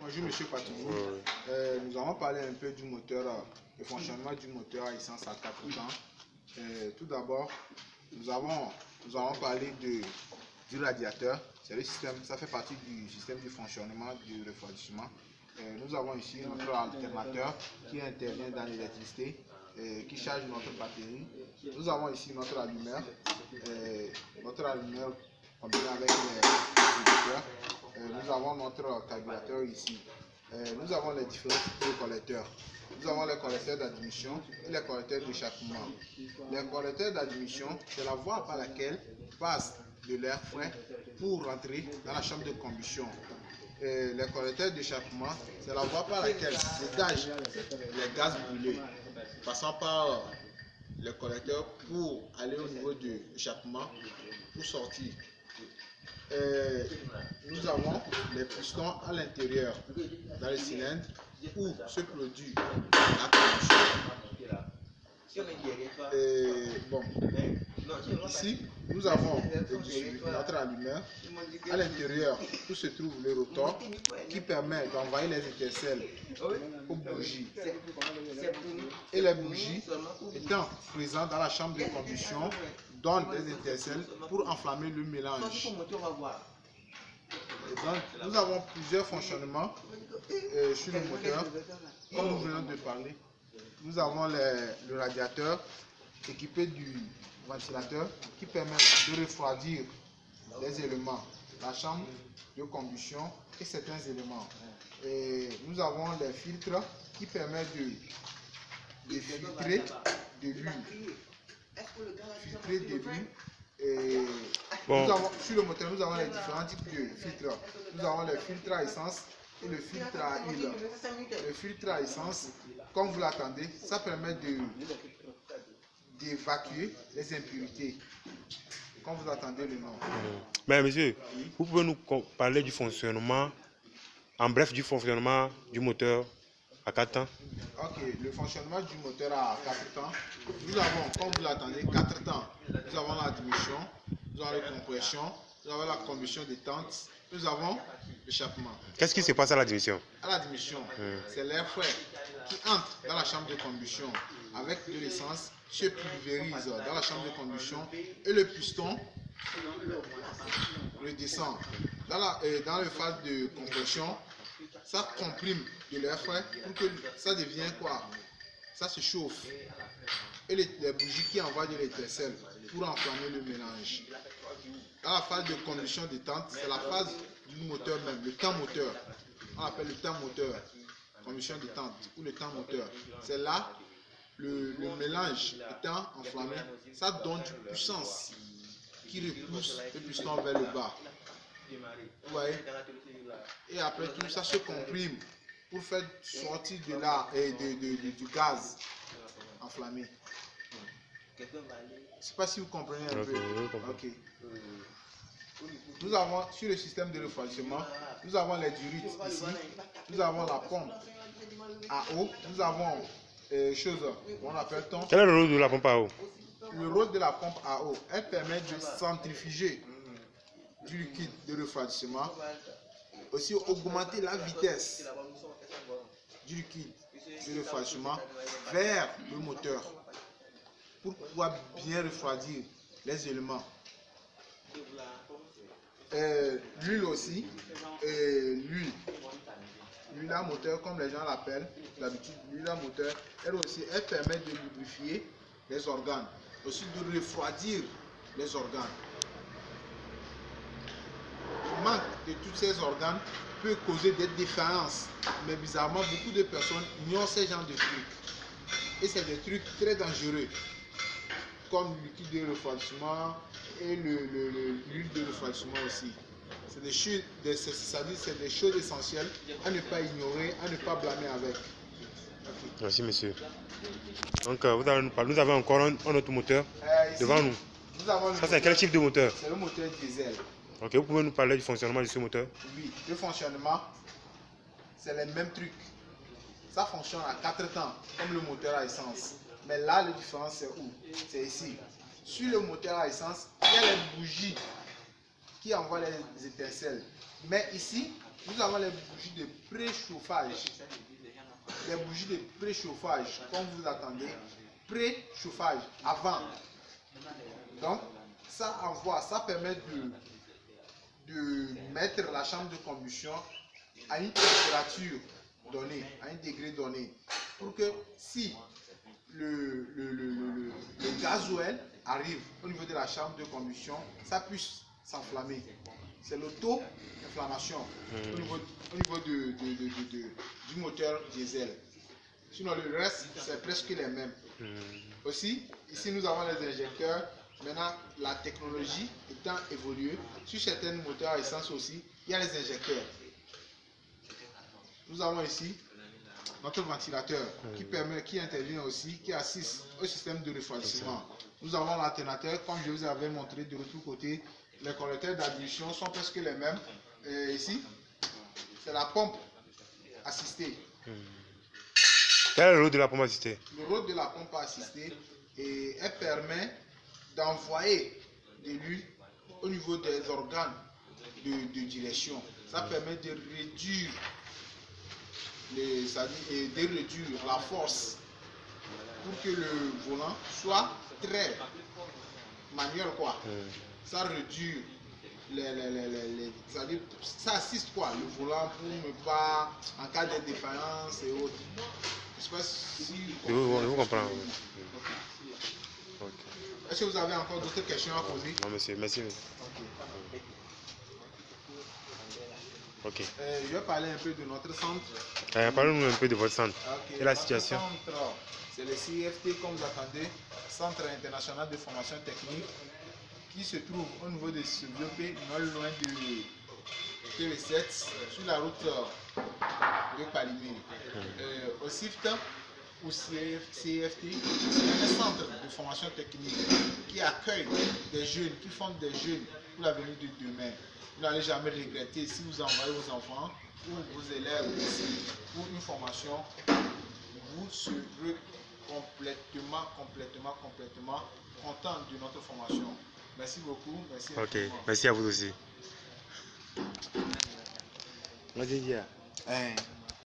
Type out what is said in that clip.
Bonjour Monsieur Patoumou. Nous allons parler un peu du moteur, le fonctionnement du moteur à essence à 4 temps. Tout d'abord, nous allons parler du radiateur. C'est le système, ça fait partie du système de fonctionnement du refroidissement. Nous avons ici notre alternateur qui intervient dans l'électricité, qui charge notre batterie. Nous avons ici notre allumeur combiné avec les distributeurs. Nous avons notre carburateur ici. Nous avons les différents types de collecteurs. Nous avons les collecteurs d'admission et les collecteurs d'échappement. Les collecteurs d'admission, c'est la voie par laquelle passe de l'air frais pour rentrer dans la chambre de combustion. Les collecteurs d'échappement, c'est la voie par laquelle dégagent les gaz brûlés, passant par les collecteurs pour aller au niveau de l'échappement pour sortir. Nous avons les pistons à l'intérieur dans le cylindre où se produit la combustion. Ici, nous avons notre allumeur. À l'intérieur, où se trouve le rotor qui permet d'envoyer les étincelles aux bougies. Et les bougies, étant présentes dans la chambre de combustion, donnent des étincelles pour enflammer le mélange. Et donc, nous avons plusieurs fonctionnements sur le moteur, comme nous venons de parler. Nous avons le radiateur équipé du ventilateur qui permet de refroidir les éléments, la chambre de combustion et certains éléments. Et nous avons les filtres qui permettent de filtrer de l'huile. Sur le moteur, nous avons les différents types de filtres. Nous avons le filtre à essence et le filtre à huile. Le filtre à essence, comme vous l'attendez, ça permet d'évacuer les impuretés. Quand vous attendez le nom. Mais monsieur, vous pouvez nous parler du fonctionnement, en bref, du fonctionnement du moteur à 4 temps? Ok, le fonctionnement du moteur à 4 temps, nous avons, comme vous l'attendez, 4 temps. Nous avons l'admission, nous avons la compression, nous avons la combustion détente, nous avons l'échappement. Qu'est-ce qui se passe à l'admission? À l'admission, c'est l'air frais qui entre dans la chambre de combustion avec de l'essence, se pulvérise dans la chambre de combustion et le piston redescend. Dans le phase de compression, ça comprime de l'air frais pour que ça devienne quoi? Ça se chauffe. Et les bougies qui envoient de l'étincelle pour enflammer le mélange. Dans la phase de combustion détente, c'est la phase du moteur même, le temps moteur. On appelle le temps moteur, combustion détente ou le temps moteur. C'est là, le mélange étant enflammé, ça donne une puissance qui repousse le piston vers le bas. Vous voyez? Et après tout, ça se comprime pour faire sortir de là du gaz enflammé. Je ne sais pas si vous comprenez un peu. Ok. Nous avons sur le système de refroidissement, nous avons les durites ici, nous avons la pompe à eau, nous avons on appelle Quel est le rôle de la pompe à eau? Le rôle de la pompe à eau, elle permet de centrifuger du liquide de refroidissement, aussi augmenter la vitesse du liquide de refroidissement vers le moteur pour pouvoir bien refroidir les éléments. L'huile aussi, l'huile à moteur comme les gens l'appellent d'habitude, l'huile à moteur, elle aussi, elle permet de lubrifier les organes, aussi de refroidir les organes. Le manque de tous ces organes peut causer des défaillances, mais bizarrement, beaucoup de personnes ignorent ces genres de trucs. Et c'est des trucs très dangereux, comme le liquide de refroidissement et l'huile de refroidissement aussi. C'est des choses, c'est des choses essentielles à ne pas ignorer, à ne pas blâmer avec. Okay. Merci monsieur. Donc nous avons encore un autre moteur devant nous. Ça c'est quel type de moteur? C'est le moteur diesel. Ok, vous pouvez nous parler du fonctionnement de ce moteur? Oui, le fonctionnement, c'est les mêmes trucs. Ça fonctionne à 4 temps, comme le moteur à essence. Mais là, la différence c'est où? C'est ici. Sur le moteur à essence, il y a les bougies qui envoient les étincelles. Mais ici, Nous avons les bougies de préchauffage. Les bougies de préchauffage, comme vous attendez. Préchauffage, avant. Donc, ça envoie, ça permet de mettre la chambre de combustion à une température donnée, à un degré donné, pour que si le gasoil arrive au niveau de la chambre de combustion, ça puisse s'enflammer. C'est l'auto-inflammation au niveau du moteur diesel. Sinon, le reste, c'est presque les mêmes. Aussi, ici, nous avons les injecteurs. Maintenant, la technologie étant évoluée, sur certains moteurs à essence aussi, il y a les injecteurs. Nous avons ici notre ventilateur qui intervient aussi, qui assiste au système de refroidissement. Nous avons l'alternateur, comme je vous avais montré de l'autre côté. Les collecteurs d'admission sont presque les mêmes. Et ici, c'est la pompe assistée. Quel est le rôle de la pompe assistée? Le rôle de la pompe assistée, et elle permet d'envoyer de l'huile au niveau des organes de direction. Ça permet de réduire, la force pour que le volant soit très manuel, quoi. Ça réduit ça assiste quoi, le volant pour ne pas, en cas de défaillance et autres. Je sais pas si vous comprenez. Okay. Est-ce que vous avez encore d'autres questions à poser? Non, monsieur, merci. Ok. Je vais parler un peu de notre centre. Parlez-nous un peu de votre centre. Okay. Et la situation. Notre centre, c'est le CFT, comme vous attendez, Centre international de formation technique, qui se trouve au niveau de Sylviopé, non loin de TV7, sur la route de Palimé. Au CIFT, ou CFT, c'est un centre de formation technique qui accueille des jeunes, qui forme des jeunes pour l'avenir de demain. Vous n'allez jamais regretter si vous envoyez vos enfants ou vos élèves ici pour une formation. Vous serez complètement content de notre formation. Merci beaucoup. Merci. Ok, merci à vous aussi. Moi, j'ai dit.